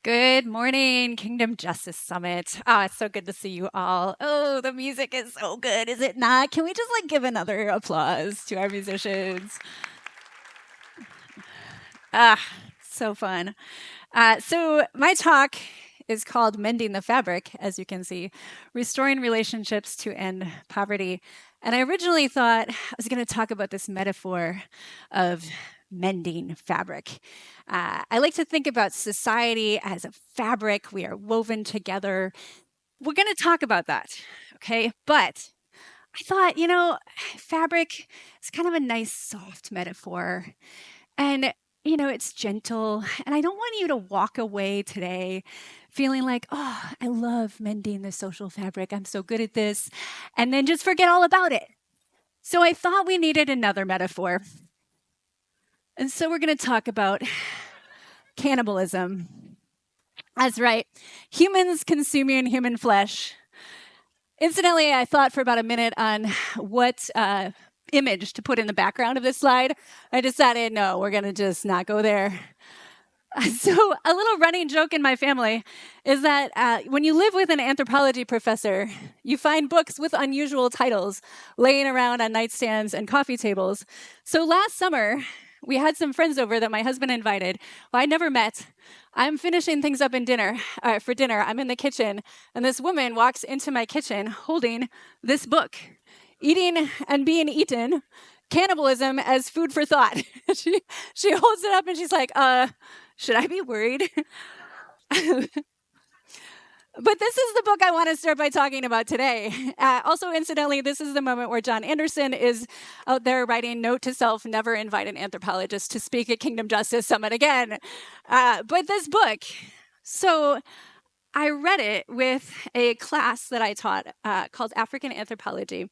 Good morning, Kingdom Justice Summit. It's so good to see you all. Oh, the music is so good, is it not? Can we just give another applause to our musicians? Ah, so fun. So my talk is called Mending the Fabric, as you can see, restoring relationships to end poverty. And I originally thought I was going to talk about this metaphor of mending fabric. I like to think about society as a fabric. We are woven together. We're going to talk about that, okay? But I thought, fabric is kind of a nice, soft metaphor. And, it's gentle. And I don't want you to walk away today feeling like, oh, I love mending the social fabric. I'm so good at this. And then just forget all about it. So I thought we needed another metaphor. And so we're going to talk about cannibalism. That's right. Humans consuming human flesh. Incidentally, I thought for about a minute on what image to put in the background of this slide. I decided, no, we're going to just not go there. So, a little running joke in my family is that when you live with an anthropology professor, you find books with unusual titles laying around on nightstands and coffee tables. So, last summer, we had some friends over that my husband invited, who I never met. I'm finishing things up for dinner. I'm in the kitchen, and this woman walks into my kitchen holding this book, Eating and Being Eaten, Cannibalism as Food for Thought. she holds it up and she's like, should I be worried? But this is the book I want to start by talking about today. Also, incidentally, this is the moment where John Anderson is out there writing Note to Self, never invite an anthropologist to speak at Kingdom Justice Summit again. But this book, so I read it with a class that I taught called African Anthropology.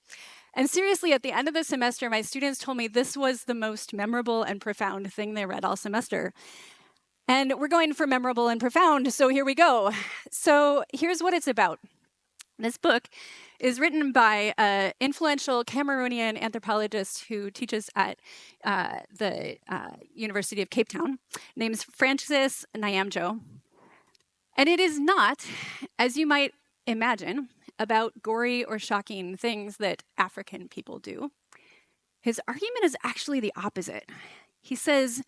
And seriously, at the end of the semester, my students told me this was the most memorable and profound thing they read all semester. And we're going for memorable and profound, so here we go. So here's what it's about. This book is written by an influential Cameroonian anthropologist who teaches at the University of Cape Town, named Francis Nyamjo. And it is not, as you might imagine, about gory or shocking things that African people do. His argument is actually the opposite. He says,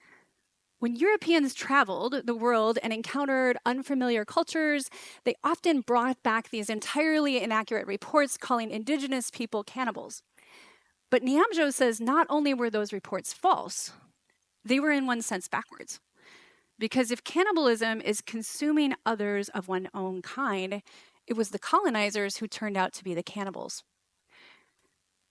when Europeans traveled the world and encountered unfamiliar cultures, they often brought back these entirely inaccurate reports calling indigenous people cannibals. But Nyamjo says not only were those reports false, they were in one sense backwards. Because if cannibalism is consuming others of one's own kind, it was the colonizers who turned out to be the cannibals.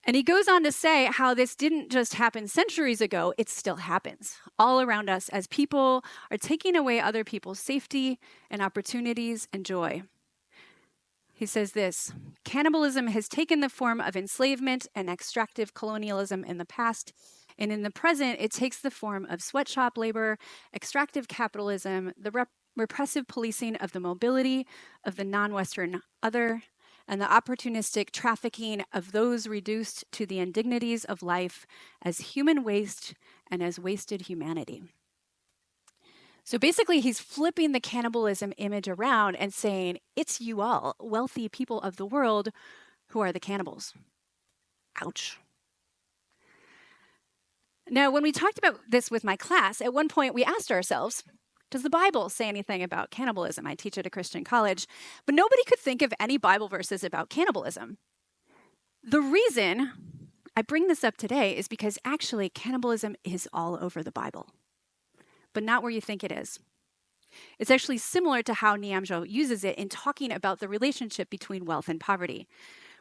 And he goes on to say how this didn't just happen centuries ago, it still happens all around us as people are taking away other people's safety and opportunities and joy. He says this, cannibalism has taken the form of enslavement and extractive colonialism in the past, and in the present, it takes the form of sweatshop labor, extractive capitalism, the repressive policing of the mobility of the non-Western other, and the opportunistic trafficking of those reduced to the indignities of life as human waste and as wasted humanity. So basically, he's flipping the cannibalism image around and saying, it's you all, wealthy people of the world, who are the cannibals. Ouch. Now, when we talked about this with my class, at one point we asked ourselves, does the Bible say anything about cannibalism? I teach at a Christian college, but nobody could think of any Bible verses about cannibalism. The reason I bring this up today is because actually cannibalism is all over the Bible, but not where you think it is. It's actually similar to how Nyamjo uses it in talking about the relationship between wealth and poverty.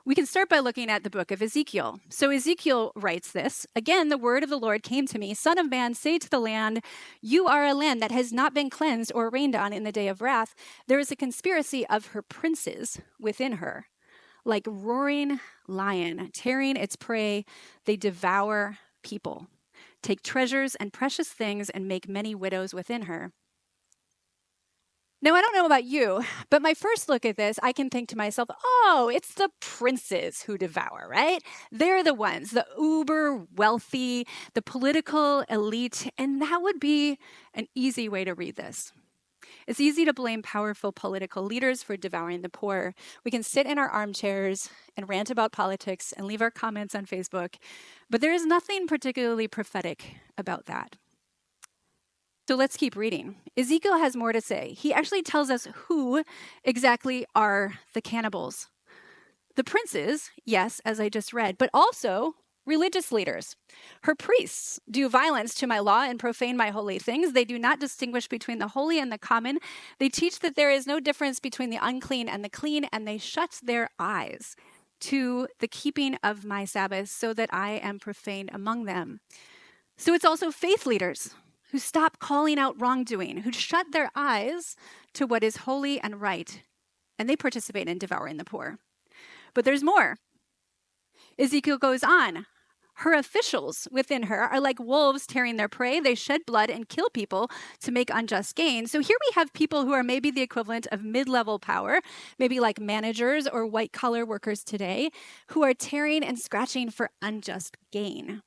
We can start by looking at the book of Ezekiel. So Ezekiel writes this, again, the word of the Lord came to me, Son of man, say to the land, you are a land that has not been cleansed or rained on in the day of wrath. There is a conspiracy of her princes within her. Like roaring lion, tearing its prey, they devour people, take treasures and precious things and make many widows within her. Now, I don't know about you, but my first look at this, I can think to myself, oh, it's the princes who devour, right? They're the ones, the uber wealthy, the political elite, and that would be an easy way to read this. It's easy to blame powerful political leaders for devouring the poor. We can sit in our armchairs and rant about politics and leave our comments on Facebook, but there is nothing particularly prophetic about that. So let's keep reading. Ezekiel has more to say. He actually tells us who exactly are the cannibals. The princes, yes, as I just read, but also religious leaders. Her priests do violence to my law and profane my holy things. They do not distinguish between the holy and the common. They teach that there is no difference between the unclean and the clean, and they shut their eyes to the keeping of my Sabbaths so that I am profaned among them. So it's also faith leaders who stop calling out wrongdoing, who shut their eyes to what is holy and right, and they participate in devouring the poor. But there's more. Ezekiel goes on. Her officials within her are like wolves tearing their prey. They shed blood and kill people to make unjust gain. So here we have people who are maybe the equivalent of mid-level power, maybe like managers or white-collar workers today, who are tearing and scratching for unjust gain.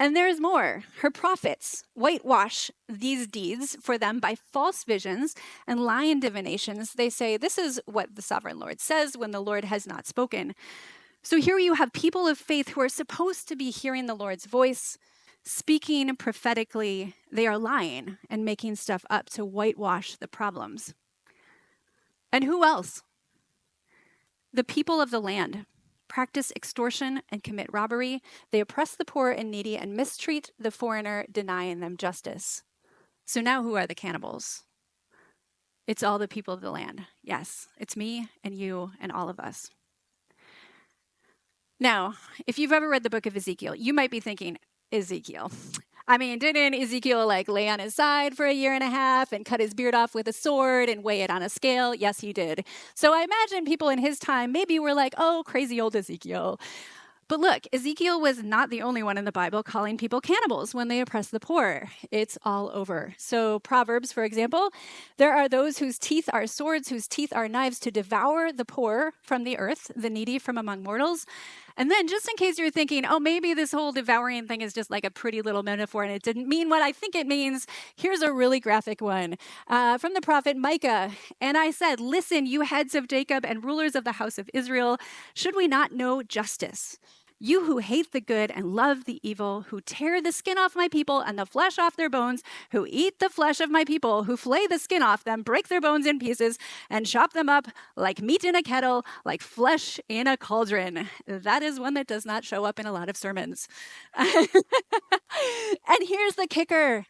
And there's more. Her prophets whitewash these deeds for them by false visions and lying divinations. They say, this is what the sovereign Lord says when the Lord has not spoken. So here you have people of faith who are supposed to be hearing the Lord's voice, speaking prophetically. They are lying and making stuff up to whitewash the problems. And who else? The people of the land practice extortion and commit robbery. They oppress the poor and needy and mistreat the foreigner, denying them justice. So now who are the cannibals? It's all the people of the land. Yes, it's me and you and all of us. Now, if you've ever read the book of Ezekiel, you might be thinking, Ezekiel. I mean, didn't Ezekiel lay on his side for a year and a half and cut his beard off with a sword and weigh it on a scale? Yes, he did. So I imagine people in his time maybe were like, oh, crazy old Ezekiel. But look, Ezekiel was not the only one in the Bible calling people cannibals when they oppress the poor. It's all over. So Proverbs, for example, there are those whose teeth are swords, whose teeth are knives to devour the poor from the earth, the needy from among mortals. And then just in case you're thinking, oh, maybe this whole devouring thing is just like a pretty little metaphor and it didn't mean what I think it means, here's a really graphic one from the prophet Micah. And I said, listen, you heads of Jacob and rulers of the house of Israel, should we not know justice? You who hate the good and love the evil, who tear the skin off my people and the flesh off their bones, who eat the flesh of my people, who flay the skin off them, break their bones in pieces, and chop them up like meat in a kettle, like flesh in a cauldron. That is one that does not show up in a lot of sermons. And here's the kicker.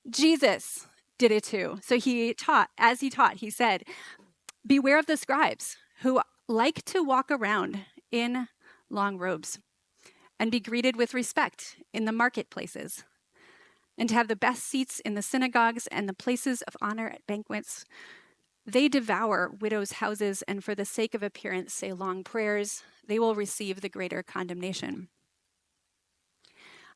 Jesus did it too. So he taught, he said, beware of the scribes who like to walk around in long robes and be greeted with respect in the marketplaces, and to have the best seats in the synagogues and the places of honor at banquets. They devour widows' houses, and for the sake of appearance say long prayers. They will receive the greater condemnation.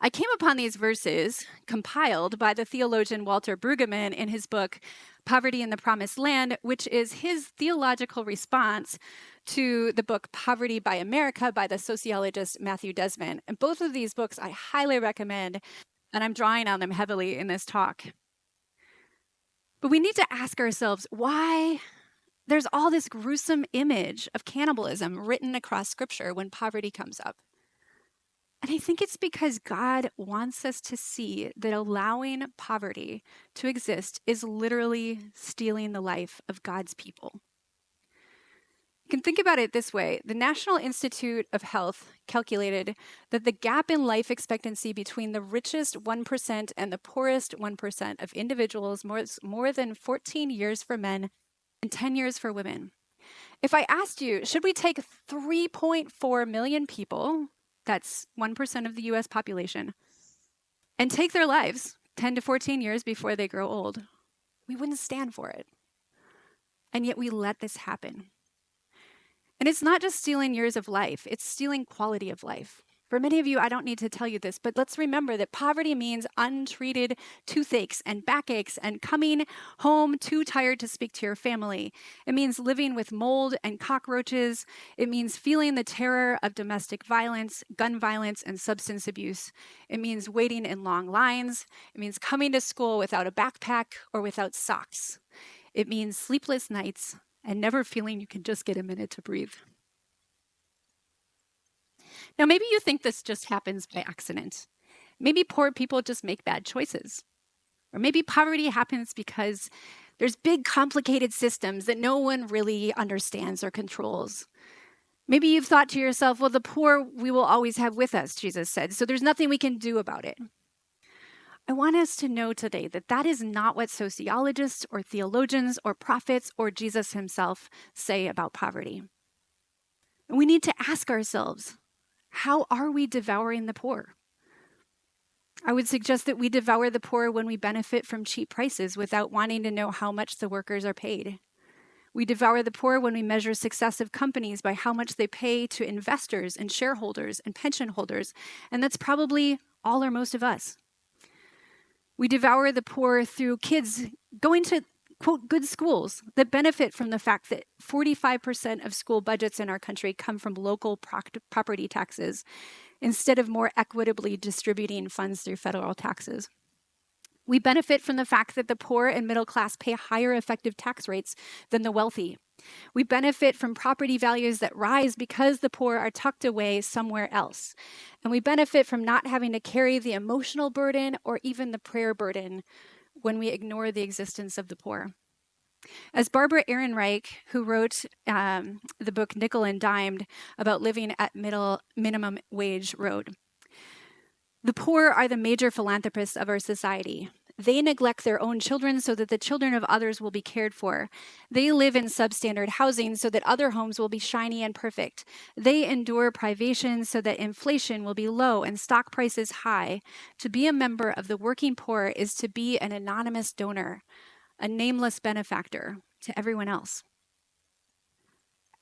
I came upon these verses compiled by the theologian Walter Brueggemann in his book, Poverty in the Promised Land, which is his theological response to the book Poverty by America by the sociologist Matthew Desmond. And both of these books I highly recommend, and I'm drawing on them heavily in this talk. But we need to ask ourselves why there's all this gruesome image of cannibalism written across Scripture when poverty comes up. And I think it's because God wants us to see that allowing poverty to exist is literally stealing the life of God's people. You can think about it this way. The National Institute of Health calculated that the gap in life expectancy between the richest 1% and the poorest 1% of individuals more than 14 years for men and 10 years for women. If I asked you, should we take 3.4 million people, that's 1% of the US population, and take their lives 10 to 14 years before they grow old, we wouldn't stand for it. And yet we let this happen. And it's not just stealing years of life, it's stealing quality of life. For many of you, I don't need to tell you this, but let's remember that poverty means untreated toothaches and backaches and coming home too tired to speak to your family. It means living with mold and cockroaches. It means feeling the terror of domestic violence, gun violence, and substance abuse. It means waiting in long lines. It means coming to school without a backpack or without socks. It means sleepless nights and never feeling you can just get a minute to breathe. Now, maybe you think this just happens by accident. Maybe poor people just make bad choices. Or maybe poverty happens because there's big, complicated systems that no one really understands or controls. Maybe you've thought to yourself, well, the poor we will always have with us, Jesus said, so there's nothing we can do about it. I want us to know today that that is not what sociologists or theologians or prophets or Jesus himself say about poverty. And we need to ask ourselves, how are we devouring the poor? I would suggest that we devour the poor when we benefit from cheap prices without wanting to know how much the workers are paid. We devour the poor when we measure success of companies by how much they pay to investors and shareholders and pension holders, and that's probably all or most of us. We devour the poor through kids going to, quote, good schools that benefit from the fact that 45% of school budgets in our country come from local property taxes instead of more equitably distributing funds through federal taxes. We benefit from the fact that the poor and middle class pay higher effective tax rates than the wealthy. We benefit from property values that rise because the poor are tucked away somewhere else. And we benefit from not having to carry the emotional burden or even the prayer burden when we ignore the existence of the poor. As Barbara Ehrenreich, who wrote the book Nickel and Dimed about living at minimum wage, wrote, "The poor are the major philanthropists of our society. They neglect their own children so that the children of others will be cared for. They live in substandard housing so that other homes will be shiny and perfect. They endure privation so that inflation will be low and stock prices high. To be a member of the working poor is to be an anonymous donor, a nameless benefactor to everyone else."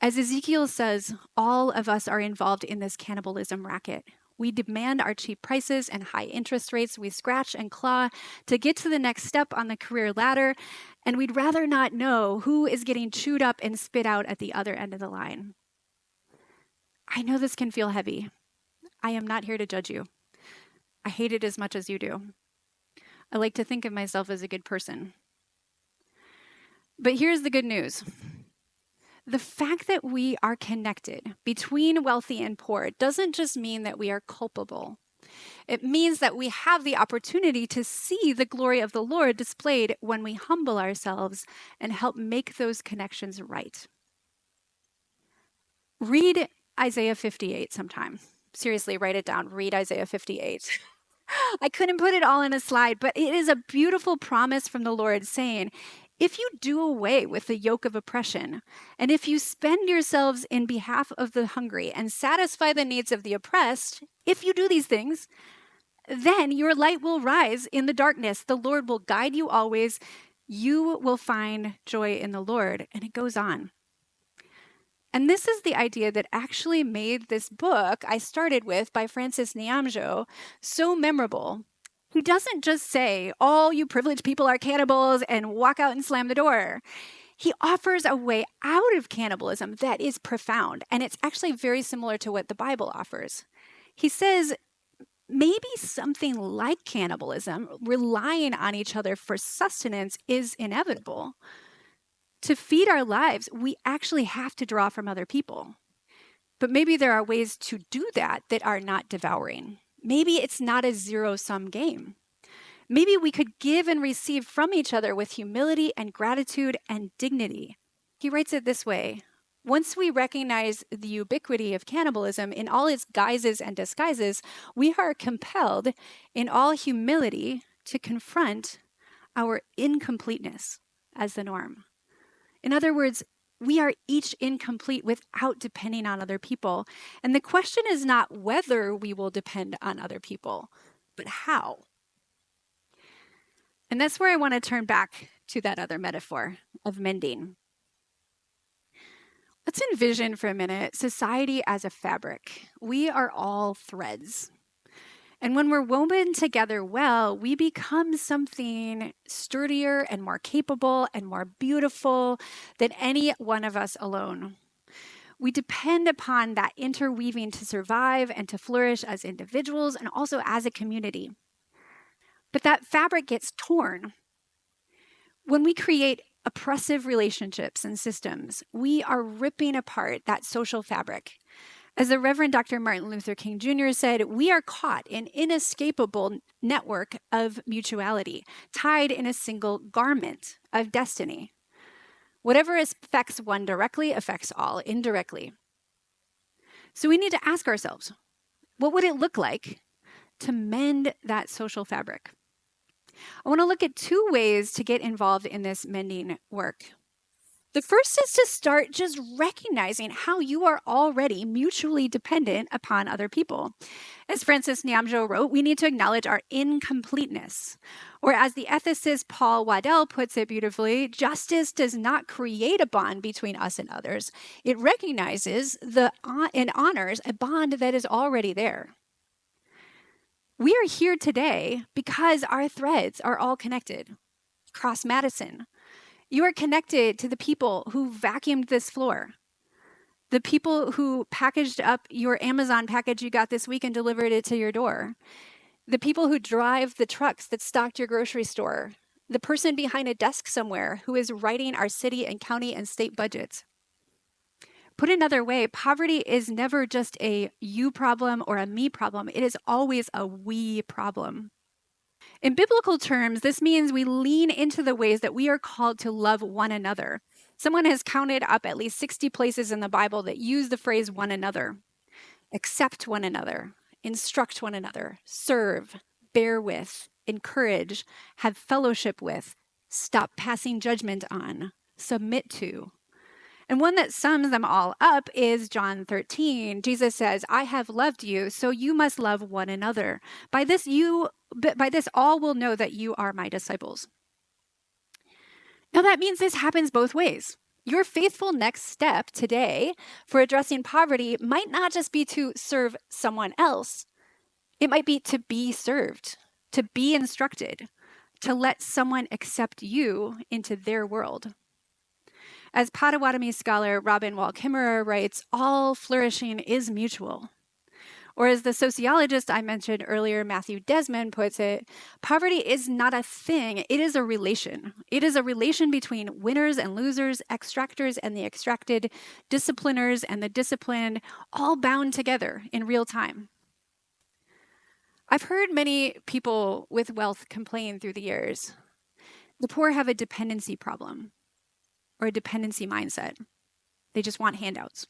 As Ezekiel says, all of us are involved in this cannibalism racket. We demand our cheap prices and high interest rates. We scratch and claw to get to the next step on the career ladder, and we'd rather not know who is getting chewed up and spit out at the other end of the line. I know this can feel heavy. I am not here to judge you. I hate it as much as you do. I like to think of myself as a good person. But here's the good news. The fact that we are connected between wealthy and poor doesn't just mean that we are culpable. It means that we have the opportunity to see the glory of the Lord displayed when we humble ourselves and help make those connections right. Read Isaiah 58 sometime. Seriously, write it down. Read Isaiah 58. I couldn't put it all in a slide, but it is a beautiful promise from the Lord saying, if you do away with the yoke of oppression, and if you spend yourselves in behalf of the hungry and satisfy the needs of the oppressed, if you do these things, then your light will rise in the darkness. The Lord will guide you always. You will find joy in the Lord. And it goes on. And this is the idea that actually made this book I started with by Francis Nyamjo so memorable. He doesn't just say, all you privileged people are cannibals and walk out and slam the door. He offers a way out of cannibalism that is profound, and it's actually very similar to what the Bible offers. He says, maybe something like cannibalism, relying on each other for sustenance, is inevitable. To feed our lives, we actually have to draw from other people. But maybe there are ways to do that that are not devouring. Maybe it's not a zero-sum game. Maybe we could give and receive from each other with humility and gratitude and dignity. He writes it this way: once we recognize the ubiquity of cannibalism in all its guises and disguises, we are compelled in all humility to confront our incompleteness as the norm. In other words, we are each incomplete without depending on other people. And the question is not whether we will depend on other people, but how. And that's where I want to turn back to that other metaphor of mending. Let's envision for a minute society as a fabric. We are all threads. And when we're woven together well, we become something sturdier and more capable and more beautiful than any one of us alone. We depend upon that interweaving to survive and to flourish as individuals and also as a community. But that fabric gets torn when we create oppressive relationships and systems, we are ripping apart that social fabric. As the Reverend Dr. Martin Luther King Jr. said, we are caught in an inescapable network of mutuality, tied in a single garment of destiny. Whatever affects one directly affects all indirectly. So we need to ask ourselves, what would it look like to mend that social fabric? I want to look at 2 ways to get involved in this mending work. The first is to start just recognizing how you are already mutually dependent upon other people. As Francis Nyamjo wrote, we need to acknowledge our incompleteness. Or as the ethicist Paul Waddell puts it beautifully, justice does not create a bond between us and others. It recognizes and honors a bond that is already there. We are here today because our threads are all connected. Cross Madison. You are connected to the people who vacuumed this floor, the people who packaged up your Amazon package you got this week and delivered it to your door, the people who drive the trucks that stocked your grocery store, the person behind a desk somewhere who is writing our city and county and state budgets. Put another way, poverty is never just a you problem or a me problem. It is always a we problem. In biblical terms, this means we lean into the ways that we are called to love one another. Someone has counted up at least 60 places in the Bible that use the phrase one another. Accept one another, instruct one another, serve, bear with, encourage, have fellowship with, stop passing judgment on, submit to. And one that sums them all up is John 13. Jesus says, I have loved you, so you must love one another. By this all will know that you are my disciples. Now that means this happens both ways. Your faithful next step today for addressing poverty might not just be to serve someone else. It might be to be served, to be instructed, to let someone accept you into their world. As Potawatomi scholar Robin Wall-Kimmerer writes, all flourishing is mutual. Or as the sociologist I mentioned earlier, Matthew Desmond, puts it, poverty is not a thing, it is a relation. It is a relation between winners and losers, extractors and the extracted, discipliners and the disciplined, all bound together in real time. I've heard many people with wealth complain through the years. The poor have a dependency problem or a dependency mindset. They just want handouts.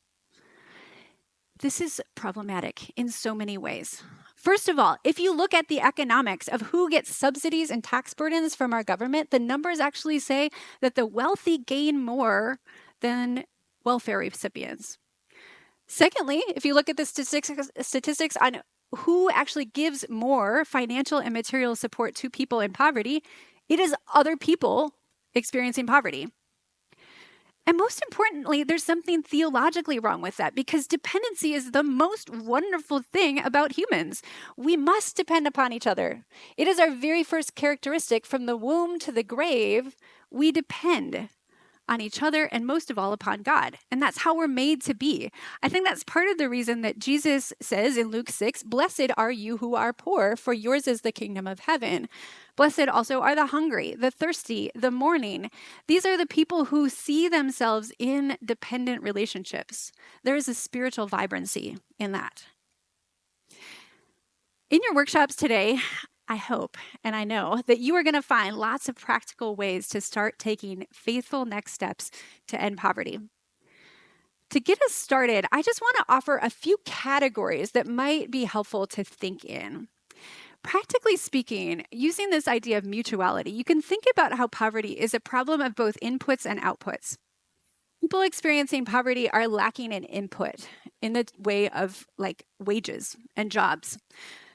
This is problematic in so many ways. First of all, if you look at the economics of who gets subsidies and tax burdens from our government, the numbers actually say that the wealthy gain more than welfare recipients. Secondly, if you look at the statistics on who actually gives more financial and material support to people in poverty, it is other people experiencing poverty. And most importantly, there's something theologically wrong with that because dependency is the most wonderful thing about humans. We must depend upon each other. It is our very first characteristic from the womb to the grave. We depend on each other and most of all upon God. And that's how we're made to be. I think that's part of the reason that Jesus says in Luke 6, blessed are you who are poor, for yours is the kingdom of heaven. Blessed also are the hungry, the thirsty, the mourning. These are the people who see themselves in dependent relationships. There is a spiritual vibrancy in that. In your workshops today, I hope and I know that you are going to find lots of practical ways to start taking faithful next steps to end poverty. To get us started, I just want to offer a few categories that might be helpful to think in. Practically speaking, using this idea of mutuality, you can think about how poverty is a problem of both inputs and outputs. People experiencing poverty are lacking in input in the way of wages and jobs.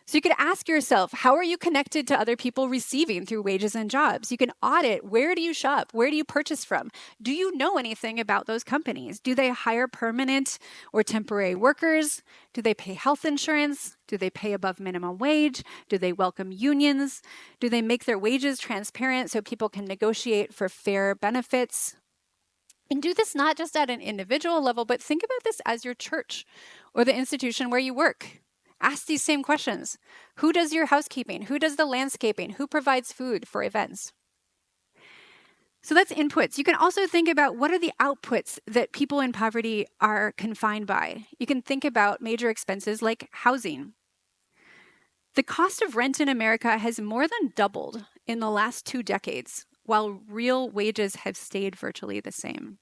So you could ask yourself, how are you connected to other people receiving through wages and jobs? You can audit, where do you shop? Where do you purchase from? Do you know anything about those companies? Do they hire permanent or temporary workers? Do they pay health insurance? Do they pay above minimum wage? Do they welcome unions? Do they make their wages transparent so people can negotiate for fair benefits? And do this not just at an individual level, but think about this as your church or the institution where you work. Ask these same questions. Who does your housekeeping? Who does the landscaping? Who provides food for events? So that's inputs. You can also think about what are the outputs that people in poverty are confined by. You can think about major expenses like housing. The cost of rent in America has more than doubled in the last 2 decades, while real wages have stayed virtually the same.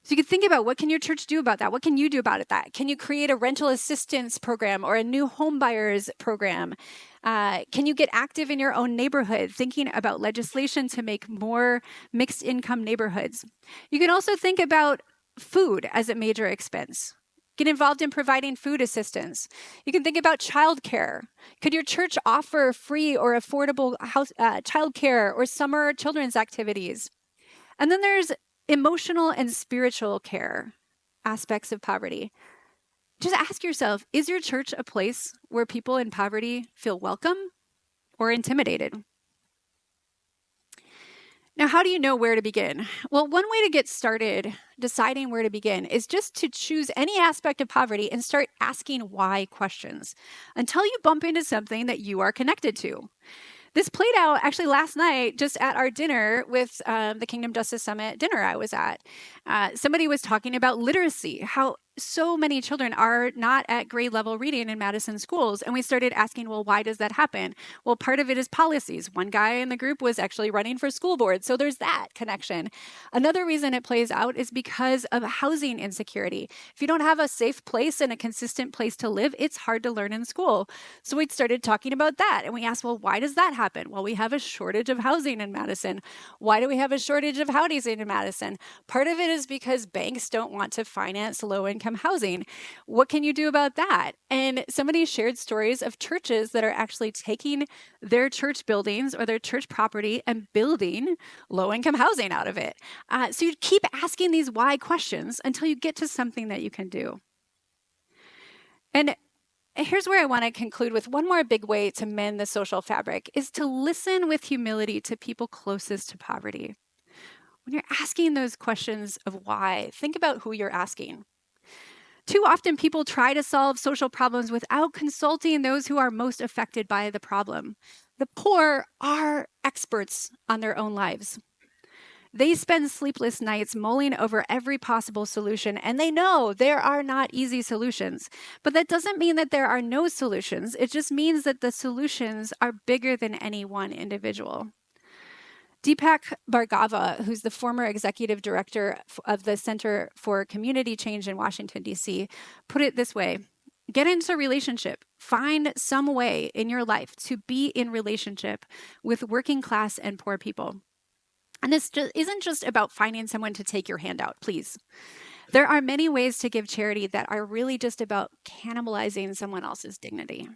So you can think about, what can your church do about that? What can you do about that? Can you create a rental assistance program or a new home buyers program? Can you get active in your own neighborhood, thinking about legislation to make more mixed income neighborhoods? You can also think about food as a major expense. Get involved in providing food assistance. You can think about childcare. Could your church offer free or affordable childcare or summer children's activities? And then there's emotional and spiritual care aspects of poverty. Just ask yourself, is your church a place where people in poverty feel welcome or intimidated? Now, how do you know where to begin? Well, one way to get started deciding where to begin is just to choose any aspect of poverty and start asking why questions until you bump into something that you are connected to. This played out actually last night just at our dinner with the Kingdom Justice Summit dinner I was at. Somebody was talking about literacy, how so many children are not at grade level reading in Madison schools. And we started asking, well, why does that happen? Well, part of it is policies. One guy in the group was actually running for school board. So there's that connection. Another reason it plays out is because of housing insecurity. If you don't have a safe place and a consistent place to live, it's hard to learn in school. So we started talking about that. And we asked, well, why does that happen? Well, we have a shortage of housing in Madison. Why do we have a shortage of housing in Madison? Part of it is because banks don't want to finance low-income housing. What can you do about that? And somebody shared stories of churches that are actually taking their church buildings or their church property and building low-income housing out of it. So you keep asking these why questions until you get to something that you can do. And here's where I want to conclude with one more big way to mend the social fabric is to listen with humility to people closest to poverty. When you're asking those questions of why, think about who you're asking. Too often, people try to solve social problems without consulting those who are most affected by the problem. The poor are experts on their own lives. They spend sleepless nights mulling over every possible solution, and they know there are not easy solutions. But that doesn't mean that there are no solutions. It just means that the solutions are bigger than any one individual. Deepak Bhargava, who's the former executive director of the Center for Community Change in Washington, D.C., put it this way: get into a relationship. Find some way in your life to be in relationship with working class and poor people. And this isn't just about finding someone to take your hand out, please. There are many ways to give charity that are really just about cannibalizing someone else's dignity.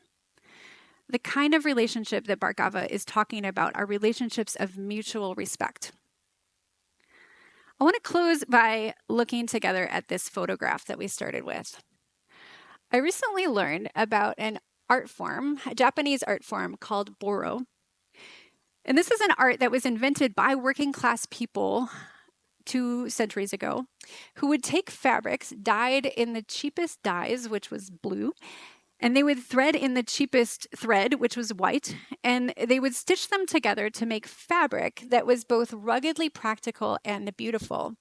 The kind of relationship that Bhargava is talking about are relationships of mutual respect. I want to close by looking together at this photograph that we started with. I recently learned about an art form, a Japanese art form called boro. And this is an art that was invented by working class people 2 centuries ago, who would take fabrics dyed in the cheapest dyes, which was blue, and they would thread in the cheapest thread, which was white, and they would stitch them together to make fabric that was both ruggedly practical and beautiful.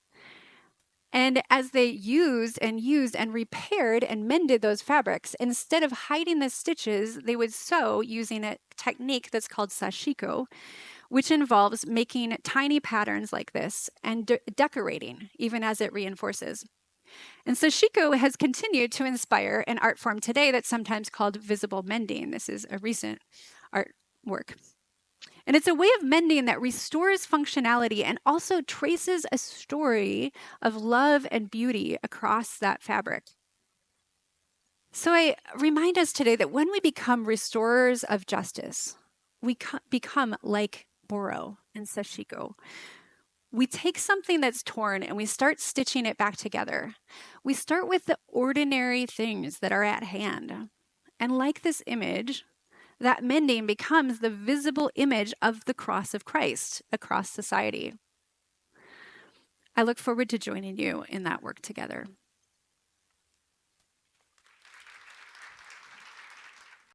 And as they used and repaired and mended those fabrics, instead of hiding the stitches, they would sew using a technique that's called sashiko, which involves making tiny patterns like this and decorating, even as it reinforces. And sashiko has continued to inspire an art form today that's sometimes called visible mending. This is a recent artwork. And it's a way of mending that restores functionality and also traces a story of love and beauty across that fabric. So I remind us today that when we become restorers of justice, we become like boro and sashiko. We take something that's torn and we start stitching it back together. We start with the ordinary things that are at hand. And like this image, that mending becomes the visible image of the cross of Christ across society. I look forward to joining you in that work together.